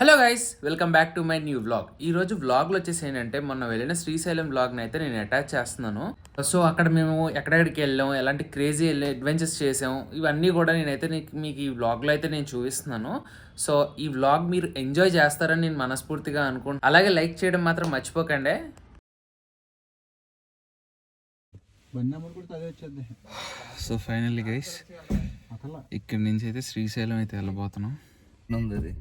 Hello guys welcome back to my new vlog. ఈ రోజు వ్లాగ్లో వచ్చేసి ఏంటంటే మొన్న వెళ్ళిన శ్రీశైలం వ్లాగ్ని అయితే నేను అటాచ్ చేస్తున్నాను. సో అక్కడ మేము ఎక్కడెక్కడికి వెళ్ళాం, ఎలాంటి క్రేజీ అడ్వెంచర్స్ చేసాం, ఇవన్నీ కూడా నేనైతే మీకు ఈ వ్లాగ్లో అయితే నేను చూపిస్తున్నాను. సో ఈ వ్లాగ్ మీరు ఎంజాయ్ చేస్తారని నేను మనస్ఫూర్తిగా అనుకుంటున్నాను. అలాగే లైక్ చేయడం మాత్రం మర్చిపోకండి. సో ఫైనల్లీ గైస్ ఇక్కడి నుంచి అయితే శ్రీశైలం అయితే వెళ్ళబోతున్నాం. అది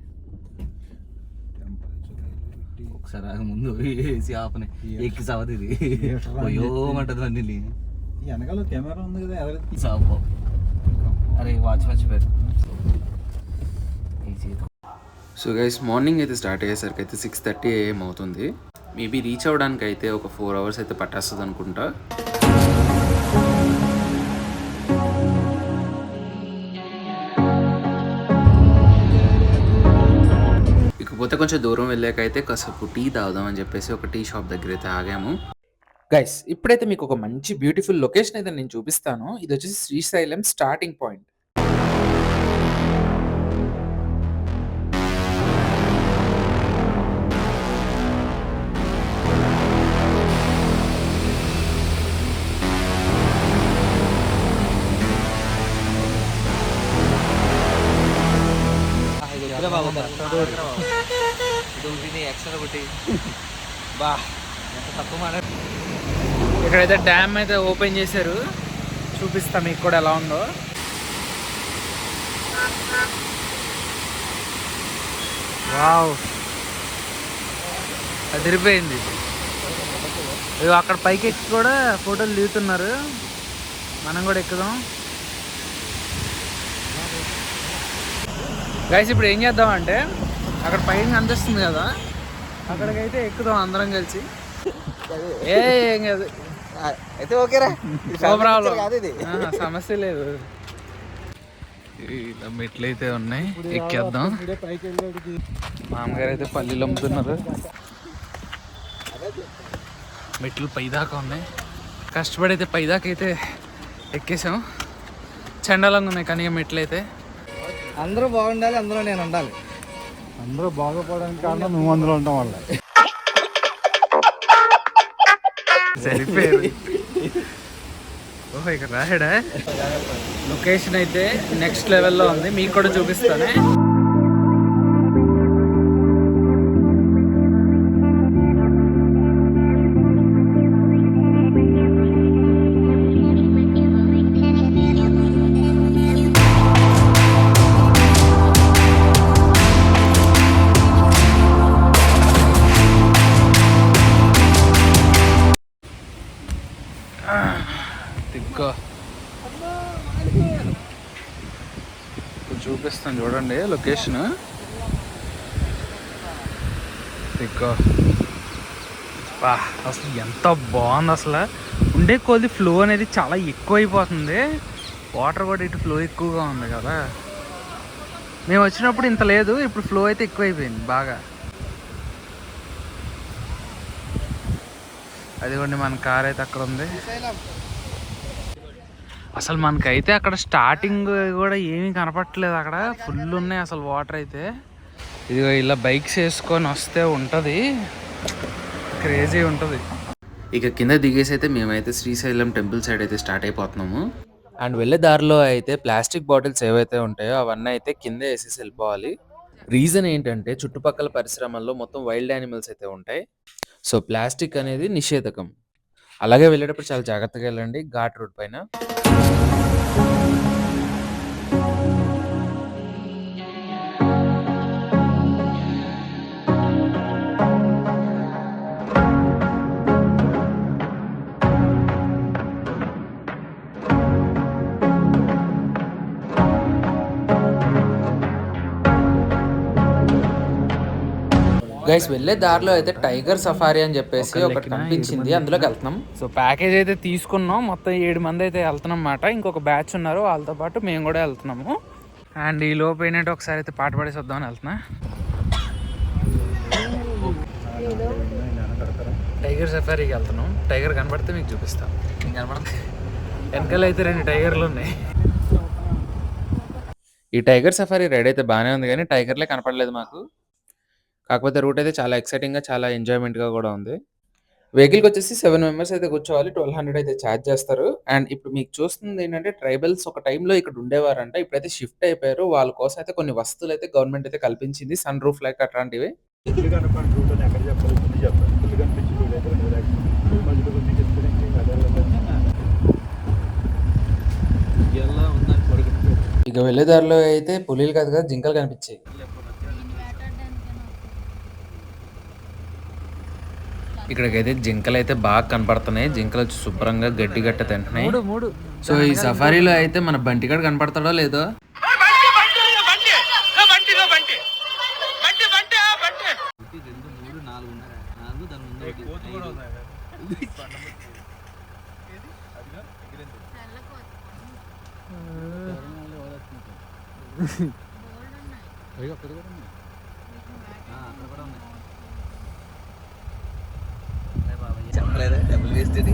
ఒకసారి ఆగ ముందు వేసి ఆపని ఎక్కి సావది ఇది పోయోమంటది బండి వెనకాల కెమెరా ఉంది కదా సాపో. అరే వాచ్ మర్చిపోయారు. సో గైస్ మార్నింగ్ అయితే స్టార్ట్ అయ్యేసరికి అయితే 6:30 AM అవుతుంది. మేబీ రీచ్ అవ్వడానికి అయితే ఒక 4 hours అయితే పట్టేస్తుంది అనుకుంటా. ఇకపోతే కొంచెం దూరం వెళ్ళాకైతే కాసేపు టీ తాగుదామని చెప్పేసి ఒక టీ షాప్ దగ్గర అయితే ఆగాము. గైస్ ఇప్పుడైతే మీకు ఒక మంచి బ్యూటిఫుల్ లొకేషన్ అయితే నేను చూపిస్తాను. ఇది వచ్చేసి శ్రీశైలం స్టార్టింగ్ పాయింట్. ఇక్కడైతే డ్యామ్ అయితే ఓపెన్ చేశారు, చూపిస్తా మీకు కూడా ఎలా ఉందో. వావ్ అదిరిపోయింది. అక్కడ పైకి ఎక్కి కూడా ఫోటోలు దిగుతున్నారు, మనం కూడా ఎక్కుదాం. గైస్ ఇప్పుడు ఏం చేద్దాం అంటే అక్కడ పైన కనిపిస్తుంది కదా, అక్కడికైతే ఎక్కుదాం అందరం కలిసి. ఏం కాదు అయితే ఓకేరా, సమస్య లేదు. ఇలా మెట్లు అయితే ఉన్నాయి, ఎక్కేద్దాం. మామగారు అయితే పల్లీలు అమ్ముతున్నారు. మెట్లు పైదాకా ఉన్నాయి, కష్టపడి అయితే పైదాకా అయితే ఎక్కేసాం. చండాలంగా ఉన్నాయి కానీ మెట్లు అయితే. అందరూ బాగుండాలి, అందులో నేను ఉండాలి. అందరూ బాగుపడడానికి కారణం నువ్వు అందులో ఉండటం వల్ల. సరిపోయారు. ఓహో ఇక్కడ రాయడా. లొకేషన్ అయితే నెక్స్ట్ లెవెల్లో ఉంది, మీకు కూడా చూపిస్తానే. చూపిస్తాను చూడండి లొకేషన్. అసలు ఎంత బాగుంది. అసలు ఉండే కొద్ది ఫ్లో అనేది చాలా ఎక్కువ అయిపోతుంది. వాటర్ కూడా ఇటు ఫ్లో ఎక్కువగా ఉంది కదా, మేము వచ్చినప్పుడు ఇంత లేదు, ఇప్పుడు ఫ్లో అయితే ఎక్కువైపోయింది బాగా. అదిగోండి మన కార్ అయితే అక్కడ ఉంది. అసలు మనకైతే అక్కడ స్టార్టింగ్ కూడా ఏమీ కనపట్లేదు, అక్కడ ఫుల్ ఉన్నాయి అసలు వాటర్ అయితే. ఇదిగో ఇలా బైక్స్ వేసుకొని వస్తే ఉంటుంది, క్రేజీ ఉంటుంది. ఇక కింద దిగేసి అయితే మేమైతే శ్రీశైలం టెంపుల్ సైడ్ అయితే స్టార్ట్ అయిపోతున్నాము. అండ్ వెళ్ళే దారిలో అయితే ప్లాస్టిక్ బాటిల్స్ ఏవైతే ఉంటాయో అవన్నీ అయితే కింద వేసేసి వెళ్ళిపోవాలి. రీజన్ ఏంటంటే చుట్టుపక్కల పరిశ్రమల్లో మొత్తం వైల్డ్ యానిమల్స్ అయితే ఉంటాయి. సో ప్లాస్టిక్ అనేది నిషేధకం. అలాగే వెళ్ళేటప్పుడు చాలా జాగ్రత్తగా వెళ్ళండి ఘాట్ రోడ్ పైన. గైస్ వెళ్ళే దారిలో అయితే టైగర్ సఫారీ అని చెప్పేసి ఒకటి కనిపించింది, అందులోకి వెళ్తున్నాం. సో ప్యాకేజ్ అయితే తీసుకున్నాం, మొత్తం 7 మంది అయితే వెళ్తున్నాం అన్నమాట. ఇంకొక బ్యాచ్ ఉన్నారు, వాళ్ళతో పాటు మేము కూడా వెళ్తున్నాము. అండ్ ఈ లోపు ఏంటంటే ఒకసారి అయితే పాట పాడేసి వద్దామని వెళ్తున్నా. టైగర్ సఫారీకి వెళ్తున్నాం. టైగర్ కనబడితే మీకు చూపిస్తాం. కనబడుతుంది వెనకాల అయితే 2 టైగర్లు ఉన్నాయి. ఈ టైగర్ సఫారీ రైడ్ అయితే బాగానే ఉంది కానీ టైగర్లే కనపడలేదు మాకు. కాకపోతే రూట్ అయితే చాలా ఎక్సైటింగ్‌గా, చాలా ఎంజాయ్‌మెంట్‌గా కూడా ఉంది. వెహికల్‌కి వచ్చేసి 7 మెంబర్స్ అయితే కూర్చోవాలి. 1200 అయితే చార్జ్ చేస్తారు. అండ్ ఇప్పుడు మీకు చూస్తుంది ఏంటంటే ట్రైబల్స్ ఒక టైంలో ఇక్కడ ఉండేవారంట. ఇప్పుడైతే షిఫ్ట్ అయిపోయారు. వాళ్ళ కోసం అయితే కొన్ని వసతులైతే గవర్నమెంట్ అయితే కల్పించింది. సన్ రూఫ్ లైక్ అట్లాంటివి. ఫుల్ కనపడి రూట్ అని ఎక్కడ చెప్పాలి ఫుల్ చెప్పాలి ఫుల్ కనిపించి రూట్ అయితే 2 లక్షలు మధ్యలో కొద్దిగా చెప్తే ఇక వెళ్ళే దారిలో అయితే పులీలు కాదు కదా జింకలు కనిపించాయి. ఇక్కడికైతే జింకలు అయితే బాగా కనపడుతున్నాయి. జింకలు వచ్చి శుభ్రంగా గడ్డి గట్ట తింటున్నాయి. సో ఈ సఫారీలో అయితే మన బంటిగాడు కనపడతాడో లేదో. చెప్పలేదా డబ్బులు వేస్ట్ అని.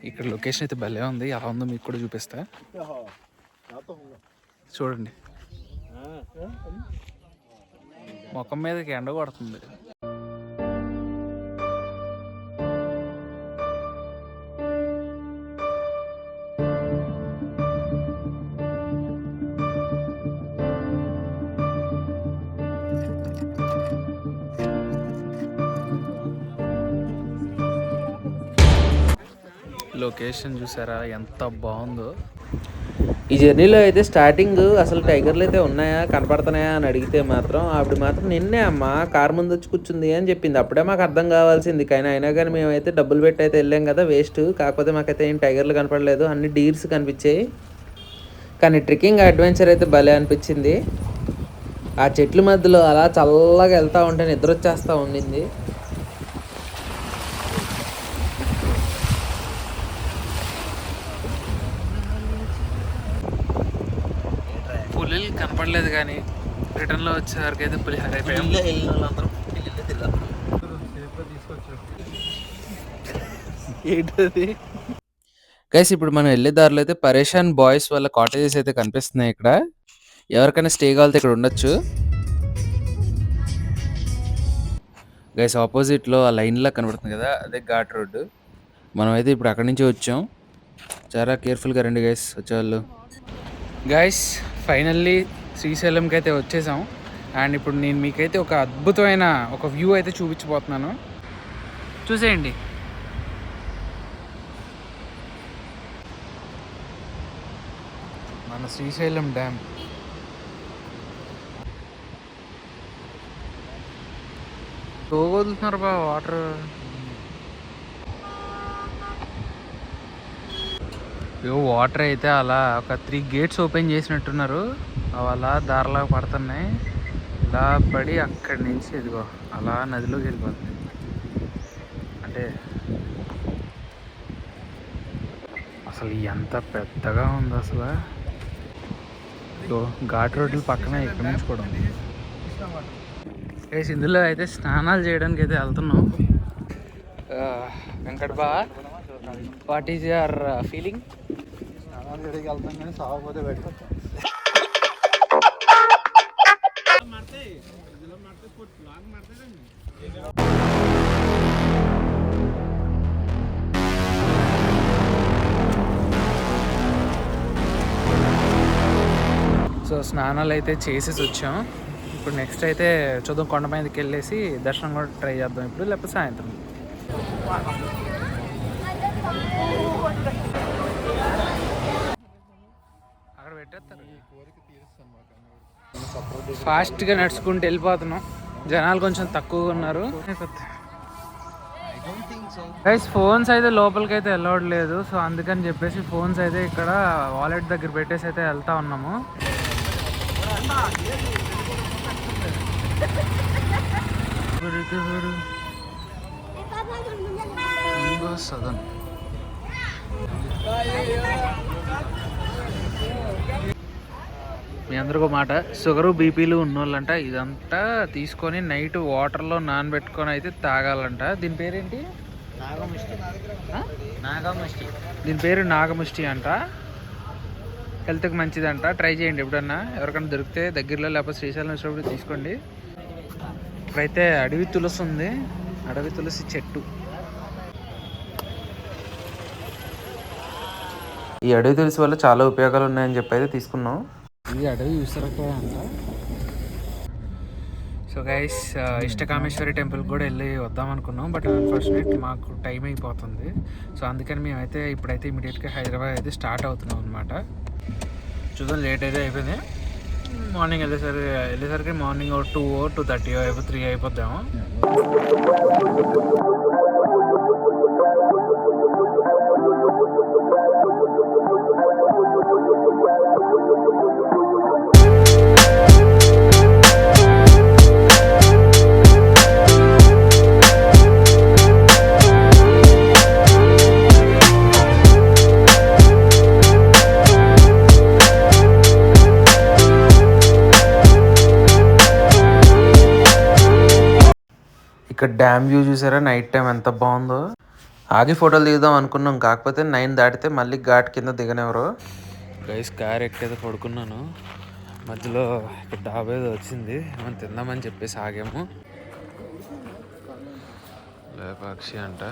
ఇక్కడ లొకేషన్ అయితే భలే ఉంది. ఎలా ఉందో మీకు కూడా చూపిస్తా చూడండి. ముఖం మీదకి ఎండ కొడుతుంది. లొకేషన్ చూసారా ఎంత బాగుందో. ఈ జర్నీలో అయితే స్టార్టింగ్ అసలు టైగర్లు అయితే ఉన్నాయా కనపడుతున్నాయా అని అడిగితే మాత్రం ఆవిడ మాత్రం నిన్నే అమ్మ కారు ముందు వచ్చి కూర్చుంది అని చెప్పింది. అప్పుడే మాకు అర్థం కావాల్సింది. కానీ అయినా కానీ మేమైతే డబ్బులు పెట్టి అయితే వెళ్ళాం కదా వేస్ట్. కాకపోతే మాకైతే ఏం టైగర్లు కనపడలేదు, అన్ని డీర్స్ కనిపించాయి. కానీ ట్రెక్కింగ్ అడ్వెంచర్ అయితే భలే అనిపించింది. ఆ చెట్ల మధ్యలో అలా చల్లగా వెళ్తూ ఉంటే నిద్ర వచ్చేస్తూ ఉండింది. పులీలు కనపడలేదు కానీ రిటర్న్లో వచ్చేసరికి అయితే పులిహార అయిపోయాం. ఏంటది గైస్, ఇప్పుడు మనం వెళ్ళే దారిలో అయితే పరేషాన్ బాయ్స్ వాళ్ళ కాటేజెస్ అయితే కనిపిస్తున్నాయి. ఇక్కడ ఎవరికైనా స్టే కావాలితే ఇక్కడ ఉండొచ్చు. గైస్ ఆపోజిట్లో ఆ లైన్లా కనబడుతుంది కదా, అదే ఘాట్ రోడ్డు. మనమైతే ఇప్పుడు అక్కడి నుంచి వచ్చాం. చాలా కేర్ఫుల్గా రండి గైస్ వచ్చేవాళ్ళు. గైస్ ఫైనల్లీ శ్రీశైలంకి అయితే వచ్చేసాం. అండ్ ఇప్పుడు నేను మీకైతే ఒక అద్భుతమైన ఒక వ్యూ అయితే చూపించబోతున్నాను. చూసేయండి. మన శ్రీశైలం డ్యామ్. వదులుతున్నారు బా వాటర్. వాటర్ అయితే అలా ఒక 3 గేట్స్ ఓపెన్ చేసినట్టున్నారు. అవి అలా దారిలా పడుతున్నాయి. ఇలా పడి అక్కడి నుంచి ఇదిగో అలా నదిలోకి వెళ్ళిపోతుంది. అంటే అసలు ఎంత పెద్దగా ఉంది అసలు. ఘాట్ రోడ్ల పక్కన ఇక్కడి నుంచి కూడా ఉంది. ఇందులో అయితే స్నానాలు చేయడానికి అయితే వెళ్తున్నాం. వెంకట్ బా, వాట్ ఈజ్ యువర్ ఫీలింగ్? స్నానాలు చేయడానికి వెళ్తాం కానీ సాగపోతే పెట్టుకుంటాం. సో స్నానాలు అయితే చేసేసి వచ్చాం. ఇప్పుడు నెక్స్ట్ అయితే చూద్దాం, కొండ మీదకి వెళ్ళేసి దర్శనం కూడా ట్రై చేద్దాం ఇప్పుడు, లేకపోతే సాయంత్రం. అక్కడ పెట్టేస్తారు. ఫాస్ట్గా నడుచుకుంటూ వెళ్ళిపోతున్నాం. జనాలు కొంచెం తక్కువగా ఉన్నారు. గైస్ ఫోన్స్ అయితే లోపలికి అయితే వెళ్ళవట్లేదు. సో అందుకని చెప్పేసి ఫోన్స్ అయితే ఇక్కడ వాలెట్ దగ్గర పెట్టేసి అయితే వెళ్తా ఉన్నాము. సదన్ మీ అందరికీ మాట, షుగరు బీపీలు ఉన్నోళ్ళంట ఇదంతా తీసుకొని నైట్ వాటర్లో నానబెట్టుకొని అయితే తాగాలంట. దీని పేరేంటి? నాగమిష్టి. దీని పేరు నాగమిష్టి అంట. హెల్త్కి మంచిదంట. ట్రై చేయండి ఎప్పుడన్నా, ఎవరికైనా దొరికితే దగ్గరలో, లేకపోతే శ్రీశైలం వచ్చినప్పుడు తీసుకోండి. ఇప్పుడైతే అడవి తులసి ఉంది, అడవి తులసి చెట్టు. ఈ అడవి తులసి వల్ల చాలా ఉపయోగాలు ఉన్నాయని చెప్పి అయితే తీసుకున్నాం. ఇది అడవి విసరకాయ అంట. సో గైస్, ఇష్టకామేశ్వరి టెంపుల్ కూడా వెళ్ళి వద్దాం అనుకున్నాం, బట్ అన్ఫార్చునేట్ మాకు టైం అయిపోతుంది. సో అందుకని మేమైతే ఇప్పుడైతే ఇమీడియట్గా హైదరాబాద్ అయితే స్టార్ట్ అవుతున్నాం అనమాట. చూద్దాం, లేట్ అయితే అయిపోయింది. మార్నింగ్ వెళ్ళేసరికి మార్నింగ్ 2:30 3 అయిపోద్దాము. ఇక్కడ డ్యామ్ వ్యూ చూసారా నైట్ టైం ఎంత బాగుందో. ఆగి ఫోటోలు దిగుదాం అనుకున్నాం, కాకపోతే 9 దాటితే మళ్ళీ ఘాట్ కింద దిగనెవరు. గైస్, కార్ ఎక్కైతే పడుకున్నాను, మధ్యలో ఇక్కడ డాబా ఏదో వచ్చింది, మనం తిందామని చెప్పేసి ఆగాము. లేపాక్షి అంట.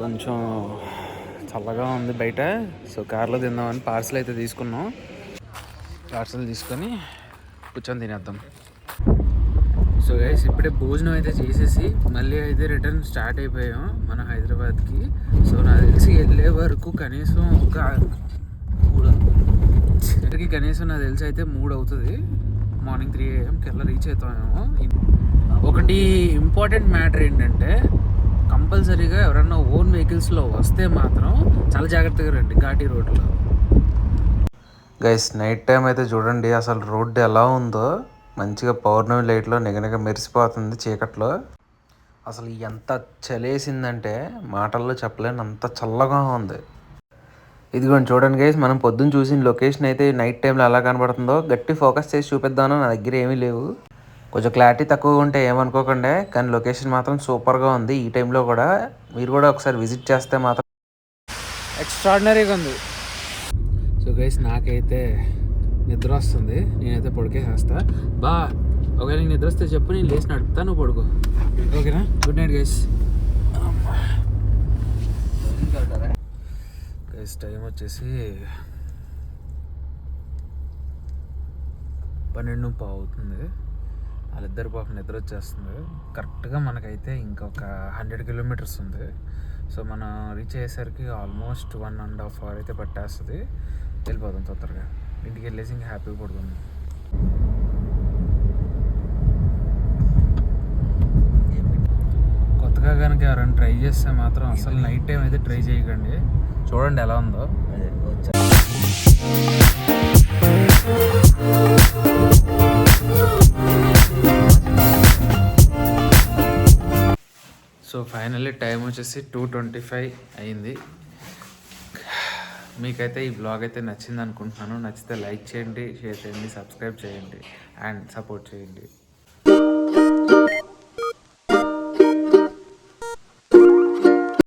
కొంచెం చల్లగా ఉంది బయట, సో కార్లో తిందామని పార్సల్ అయితే తీసుకున్నాం. పార్సల్ తీసుకొని కూర్చొని తినేద్దాం. సో గైస్, ఇప్పుడే భోజనం అయితే చేసేసి మళ్ళీ అయితే రిటర్న్ స్టార్ట్ అయిపోయాం మన హైదరాబాద్కి. సో నాకు తెలిసి వెళ్ళే వరకు కనీసం నాకు తెలిసి అయితే 3 అవుతుంది. మార్నింగ్ 3 AM కల్లా రీచ్ అవుతామేమో. ఒకటి ఇంపార్టెంట్ మ్యాటర్ ఏంటంటే, కంపల్సరీగా ఎవరన్నా ఓన్ వెహికల్స్లో వస్తే మాత్రం చాలా జాగ్రత్తగా రండి ఘాటీ రోడ్లో. గైస్, నైట్ టైం అయితే చూడండి అసలు రోడ్డు ఎలా ఉందో. మంచిగా పౌర్ణమి లైట్లో నిగనిగ మెరిసిపోతుంది చీకట్లో. అసలు ఎంత చలేసిందంటే మాటల్లో చెప్పలేను, అంత చల్లగా ఉంది. ఇదిగోండి చూడండి గైస్, మనం పొద్దున్న చూసిన లొకేషన్ అయితే నైట్ టైంలో ఎలా కనబడుతుందో గట్టి ఫోకస్ చేసి చూపిద్దాను. నా దగ్గర ఏమీ లేవు, కొంచెం క్లారిటీ తక్కువగా ఉంటే ఏమనుకోకండి, కానీ లొకేషన్ మాత్రం సూపర్గా ఉంది. ఈ టైంలో కూడా మీరు కూడా ఒకసారి విజిట్ చేస్తే మాత్రం ఎక్స్ట్రాడినరీగా ఉంది. సో గైస్, నాకైతే నిద్ర వస్తుంది, నేనైతే పడుకేసేస్తా. ఒకవేళ నీకు నిద్ర వస్తే చెప్పు, నేను లేచి నడుపుతా, నువ్వు పడుకో. ఓకేనా? Good night guys. Guys, time వచ్చేసి 12:15 అవుతుంది. వాళ్ళిద్దరు పాపం నిద్ర వచ్చేస్తుంది. కరెక్ట్గా మనకైతే ఇంకొక 100 kilometers ఉంది. సో మనం రీచ్ అయ్యేసరికి ఆల్మోస్ట్ 1.5 hours అయితే పట్టేస్తుంది. వెళ్ళిపోదాం తొందరగా, ఇంటికి వెళ్ళేసి ఇంకా హ్యాపీగా పడుకుందాం. కొత్తగా కనుక ఎవరైనా ట్రై చేస్తే మాత్రం అసలు నైట్ టైం అయితే ట్రై చేయకండి. చూడండి ఎలా ఉందో. సో ఫైనల్లీ టైం వచ్చేసి 2:25 అయింది. మీకైతే ఈ బ్లాగ్ అయితే నచ్చింది అనుకుంటున్నాను. నచ్చితే లైక్ చేయండి, షేర్ చేయండి, సబ్స్క్రైబ్ చేయండి అండ్ సపోర్ట్ చేయండి.